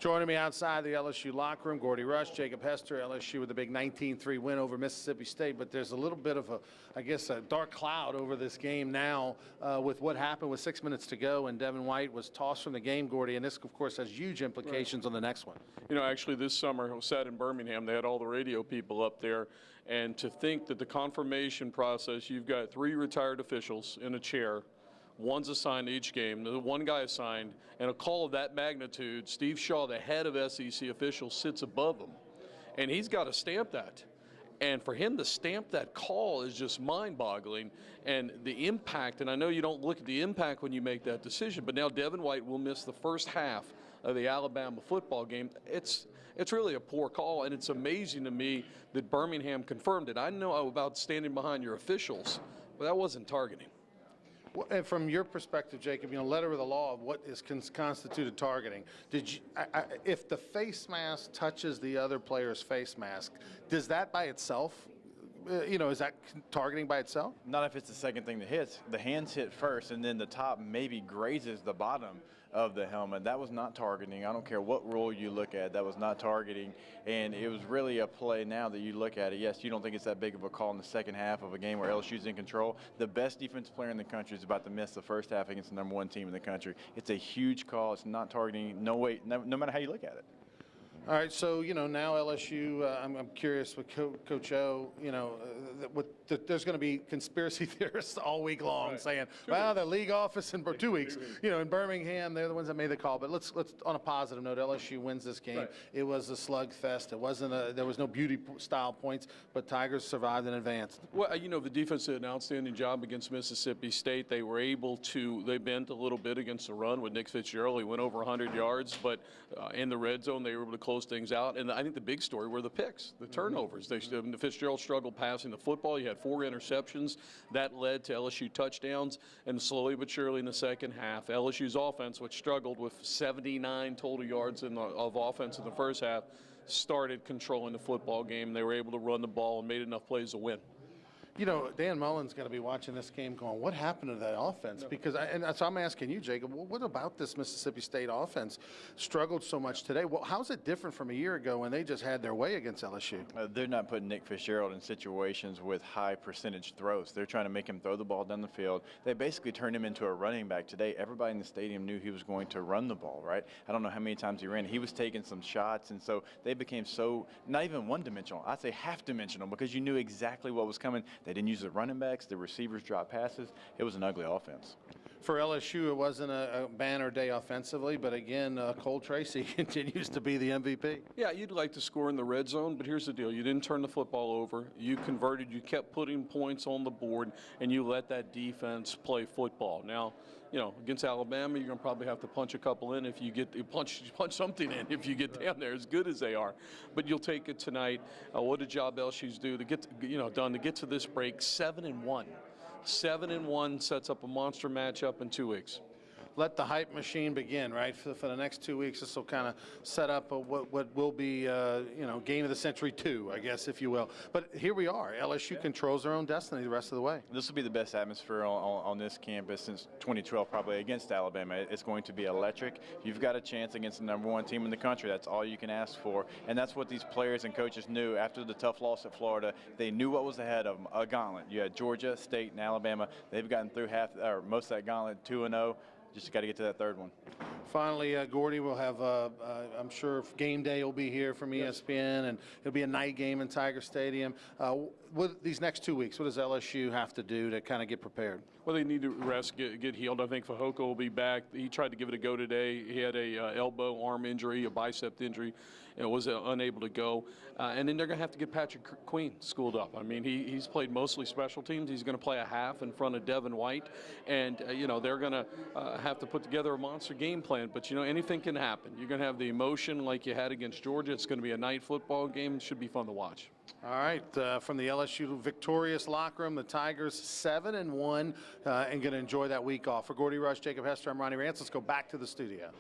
Joining me outside the LSU locker room, Gordy Rush, Jacob Hester, LSU with a big 19-3 win over Mississippi State. But there's a little bit of a dark cloud over this game now with what happened with 6 minutes to go, and Devin White was tossed from the game, Gordy. And this, of course, has huge implications on the next one. You know, actually this summer, I was sat in Birmingham. They had all the radio people up there. And to think that the confirmation process, you've got 3 retired officials in a chair. One's assigned to each game, the one guy assigned, and a call of that magnitude, Steve Shaw, the head of SEC officials, sits above him. And he's got to stamp that. And for him to stamp that call is just mind-boggling. And the impact, and I know you don't look at the impact when you make that decision, but now Devin White will miss the first half of the Alabama football game. It's really a poor call, and it's amazing to me that Birmingham confirmed it. I know about standing behind your officials, but that wasn't targeting. Well, and from your perspective, Jacob, you know, letter of the law of what is constituted targeting. If the face mask touches the other player's face mask, does that by itself, is that targeting by itself? Not if it's the second thing that hits. The hands hit first, and then the top maybe grazes the bottom of the helmet. That was not targeting. I don't care what rule you look at. That was not targeting, and it was really a play. Now that you look at it, yes, you don't think it's that big of a call in the second half of a game where LSU's in control. The best defensive player in the country is about to miss the first half against the #1 team in the country. It's a huge call. It's not targeting. No way. No matter how you look at it. All right, so, now LSU, I'm curious with Coach O, there's going to be conspiracy theorists all week long saying, well, the league office in 2 weeks, in Birmingham, they're the ones that made the call. But let's on a positive note, LSU wins this game. Right. It was a slugfest. There was no beauty-style points, but Tigers survived and advanced. Well, the defense did an outstanding job against Mississippi State. They were able to, they bent a little bit against the run with Nick Fitzgerald. He went over 100 yards, but in the red zone, they were able to close things out. And I think the big story were the picks, the turnovers. Fitzgerald struggled passing the football. He had 4 interceptions. That led to LSU touchdowns. And slowly but surely in the second half, LSU's offense, which struggled with 79 total yards of offense in the first half, started controlling the football game. They were able to run the ball and made enough plays to win. Dan Mullen's going to be watching this game going, what happened to that offense? Because, so I'm asking you, Jacob, what about this Mississippi State offense struggled so much today? Well, how's it different from a year ago when they just had their way against LSU? They're not putting Nick Fitzgerald in situations with high percentage throws. They're trying to make him throw the ball down the field. They basically turned him into a running back today. Everybody in the stadium knew he was going to run the ball, right? I don't know how many times he ran. He was taking some shots, and so they became so not even one-dimensional. I'd say half-dimensional because you knew exactly what was coming. They didn't use the running backs. The receivers dropped passes. It was an ugly offense. For LSU, it wasn't a banner day offensively, but again, Cole Tracy continues to be the MVP. Yeah, you'd like to score in the red zone, but here's the deal. You didn't turn the football over. You converted. You kept putting points on the board, and you let that defense play football. Now, against Alabama, you're going to probably have to punch a couple in if you punch something in if you get down there, as good as they are. But you'll take it tonight. What did Job LSU's do to get done to get to this break? 7-1. 7-1 sets up a monster matchup in 2 weeks. Let the hype machine begin, right? For the next 2 weeks, this will kind of set up what will be, game of the century 2, I guess, if you will. But here we are. LSU controls their own destiny the rest of the way. This will be the best atmosphere on this campus since 2012, probably against Alabama. It's going to be electric. You've got a chance against the #1 team in the country. That's all you can ask for. And that's what these players and coaches knew after the tough loss at Florida. They knew what was ahead of them, a gauntlet. You had Georgia, State, and Alabama. They've gotten through most of that gauntlet, 2-0. Just got to get to that third one. Finally, Gordy, we'll have, I'm sure game day will be here from ESPN, and it'll be a night game in Tiger Stadium. These next 2 weeks, what does LSU have to do to kind of get prepared? Well, they need to rest, get healed. I think Fehoko will be back. He tried to give it a go today. He had a elbow, arm injury, a bicep injury, and was unable to go. And then they're going to have to get Patrick Queen schooled up. I mean, he's played mostly special teams. He's going to play a half in front of Devin White. And, they're going to have to put together a monster game plan. But, anything can happen. You're going to have the emotion like you had against Georgia. It's going to be a night football game. It should be fun to watch. All right, from the LSU victorious locker room, the Tigers 7-1 and going to enjoy that week off. For Gordy Rush, Jacob Hester, I'm Ronnie Rantz. Let's go back to the studio.